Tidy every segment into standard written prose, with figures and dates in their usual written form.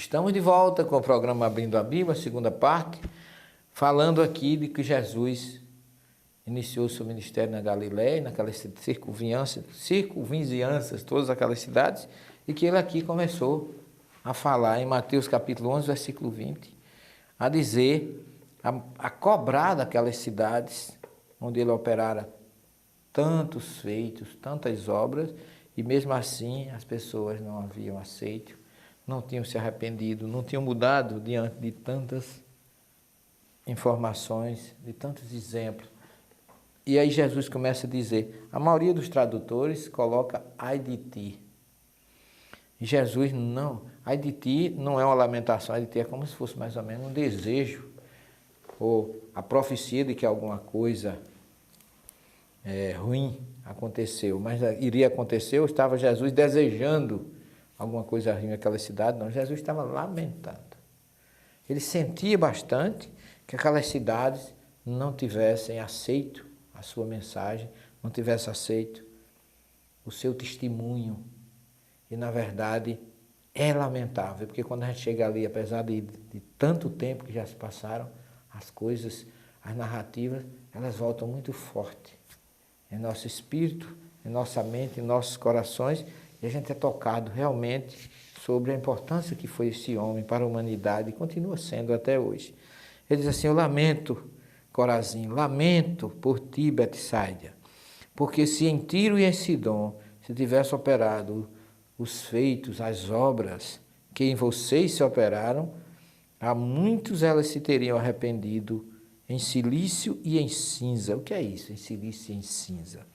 Estamos de volta com o programa Abrindo a Bíblia, a segunda parte, falando aqui de que Jesus iniciou seu ministério na Galileia, naquelas circunvizinhanças, todas aquelas cidades, e que ele aqui começou a falar em Mateus capítulo 11, versículo 20, a dizer, a cobrar daquelas cidades onde ele operara tantos feitos, tantas obras, e mesmo assim as pessoas não haviam aceito, não tinham se arrependido, não tinham mudado diante de tantas informações, de tantos exemplos. E aí Jesus começa a dizer, a maioria dos tradutores coloca ai de ti. E Jesus não, ai de ti não é uma lamentação, ai de ti é como se fosse mais ou menos um desejo, ou a profecia de que alguma coisa ruim aconteceu, mas iria acontecer, ou estava Jesus desejando alguma coisa ruim naquela cidade? Não, Jesus estava lamentando. Ele sentia bastante que aquelas cidades não tivessem aceito a sua mensagem, não tivessem aceito o seu testemunho. E, na verdade, é lamentável, porque quando a gente chega ali, apesar de tanto tempo que já se passaram, as coisas, as narrativas, elas voltam muito forte em nosso espírito, em nossa mente, em nossos corações, e a gente é tocado realmente sobre a importância que foi esse homem para a humanidade e continua sendo até hoje. Ele diz assim, eu lamento, Corazim, lamento por ti, Betsaida, porque se em Tiro e em Sidom se tivesse operado os feitos, as obras que em vocês se operaram, a muitos elas se teriam arrependido em silício e em cinza. O que é isso, em silício e em cinza?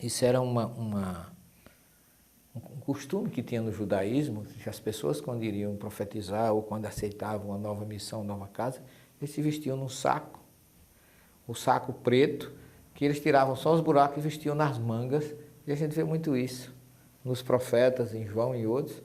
Isso era um costume que tinha no judaísmo, que as pessoas quando iriam profetizar ou quando aceitavam uma nova missão, uma nova casa, eles se vestiam num saco, o saco preto, que eles tiravam só os buracos e vestiam nas mangas, e a gente vê muito isso nos profetas, em João e outros.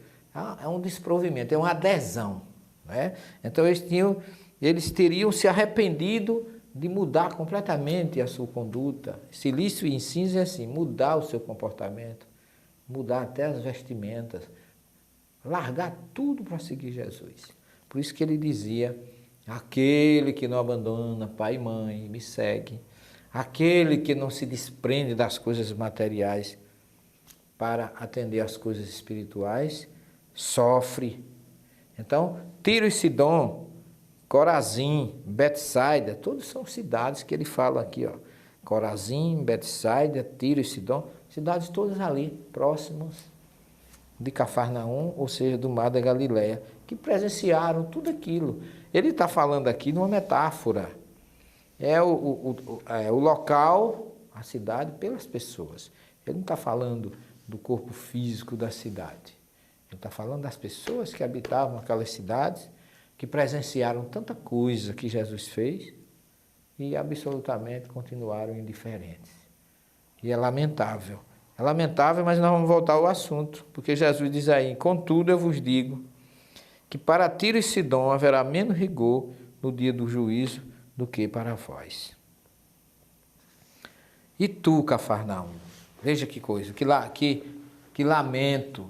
É um desprovimento, é uma adesão, né? Então eles teriam se arrependido de mudar completamente a sua conduta. Silício e cinza é assim, mudar o seu comportamento, mudar até as vestimentas, largar tudo para seguir Jesus. Por isso que ele dizia, aquele que não abandona pai e mãe, me segue. Aquele que não se desprende das coisas materiais para atender às coisas espirituais, sofre. Então, Tiro e Sidom, Corazim, Betsaida, todos são cidades que ele fala aqui, ó. Corazim, Betsaida, Tiro e Sidom, cidades todas ali, próximas de Cafarnaum, ou seja, do mar da Galileia, que presenciaram tudo aquilo. Ele está falando aqui numa metáfora. É o local, a cidade, pelas pessoas. Ele não está falando do corpo físico da cidade. Ele está falando das pessoas que habitavam aquelas cidades, que presenciaram tanta coisa que Jesus fez e absolutamente continuaram indiferentes. E é lamentável. É lamentável, mas nós vamos voltar ao assunto, porque Jesus diz aí, contudo eu vos digo que para Tiro e Sidom haverá menos rigor no dia do juízo do que para vós. E tu, Cafarnaum, veja que coisa, que lamento,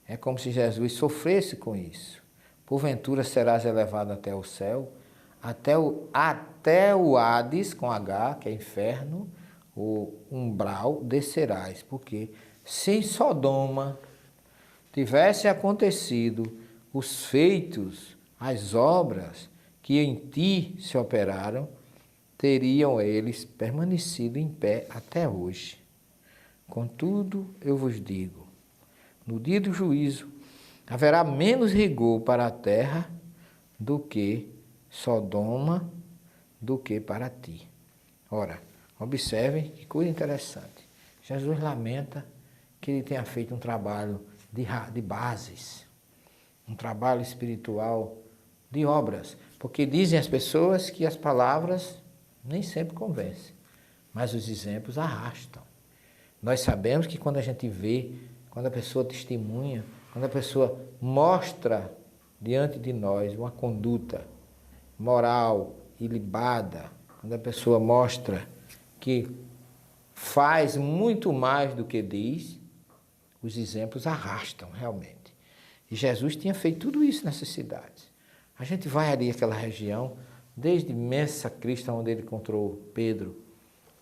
é como se Jesus sofresse com isso. Porventura serás elevado até o céu, até o Hades, com H, que é inferno, o umbral, descerás. Porque se em Sodoma tivesse acontecido os feitos, as obras que em ti se operaram, teriam eles permanecido em pé até hoje. Contudo, eu vos digo, no dia do juízo, haverá menos rigor para a terra do que Sodoma, do que para ti. Ora, observem que coisa interessante. Jesus lamenta que ele tenha feito um trabalho de bases, um trabalho espiritual de obras, porque dizem as pessoas que as palavras nem sempre convencem, mas os exemplos arrastam. Nós sabemos que quando a gente vê, quando a pessoa testemunha, quando a pessoa mostra diante de nós uma conduta moral, ilibada, quando a pessoa mostra que faz muito mais do que diz, os exemplos arrastam realmente. E Jesus tinha feito tudo isso nessas cidades. A gente vai ali àquela região, desde Mensa Cristo, onde ele encontrou Pedro,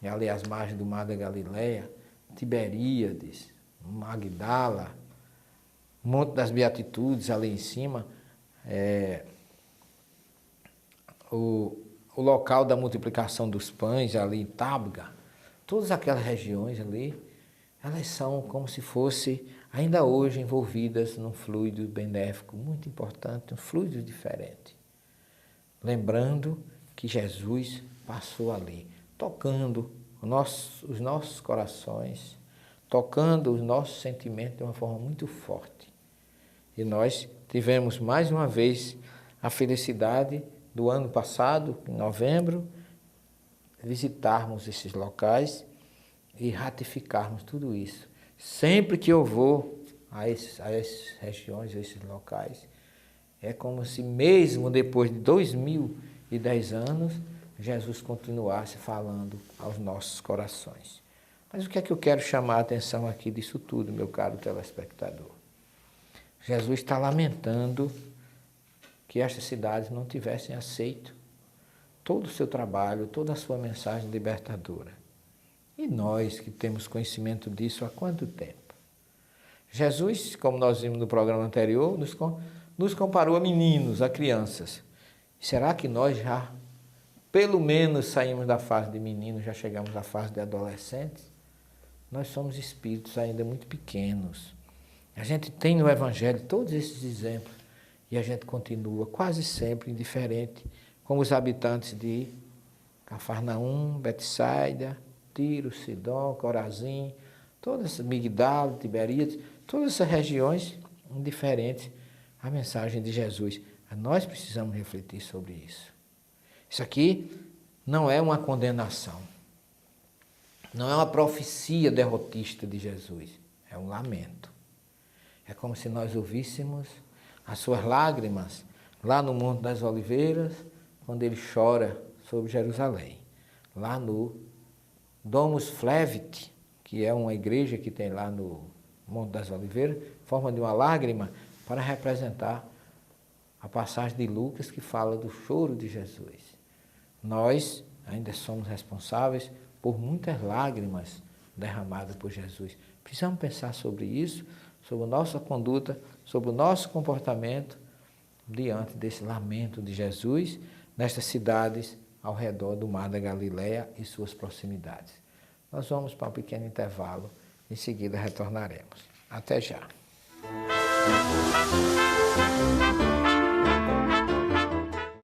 e ali às margens do mar da Galileia, Tiberíades, Magdala, Monte das Beatitudes ali em cima, o local da multiplicação dos pães ali em Tábega, todas aquelas regiões ali, elas são como se fossem, ainda hoje, envolvidas num fluido benéfico muito importante, um fluido diferente. Lembrando que Jesus passou ali, tocando os nossos corações, tocando os nossos sentimentos de uma forma muito forte. E nós tivemos mais uma vez a felicidade do ano passado, em novembro, visitarmos esses locais e ratificarmos tudo isso. Sempre que eu vou a essas regiões, a esses locais, é como se mesmo depois de 2010 anos, Jesus continuasse falando aos nossos corações. Mas o que é que eu quero chamar a atenção aqui disso tudo, meu caro telespectador? Jesus está lamentando que estas cidades não tivessem aceito todo o seu trabalho, toda a sua mensagem libertadora. E nós que temos conhecimento disso há quanto tempo? Jesus, como nós vimos no programa anterior, nos comparou a meninos, a crianças. Será que nós já, pelo menos, saímos da fase de meninos, já chegamos à fase de adolescentes? Nós somos espíritos ainda muito pequenos. A gente tem no Evangelho todos esses exemplos e a gente continua quase sempre indiferente, como os habitantes de Cafarnaum, Betsaida, Tiro, Sidom, Corazim, todas essas, Migdala, Tiberíades, todas essas regiões indiferentes à mensagem de Jesus. Nós precisamos refletir sobre isso. Isso aqui não é uma condenação, não é uma profecia derrotista de Jesus, é um lamento. É como se nós ouvíssemos as suas lágrimas lá no Monte das Oliveiras, quando ele chora sobre Jerusalém. Lá no Domus Flevit, que é uma igreja que tem lá no Monte das Oliveiras, forma de uma lágrima para representar a passagem de Lucas que fala do choro de Jesus. Nós ainda somos responsáveis por muitas lágrimas derramadas por Jesus. Precisamos pensar sobre isso, sobre a nossa conduta, sobre o nosso comportamento diante desse lamento de Jesus nestas cidades ao redor do Mar da Galileia e suas proximidades. Nós vamos para um pequeno intervalo, em seguida retornaremos. Até já.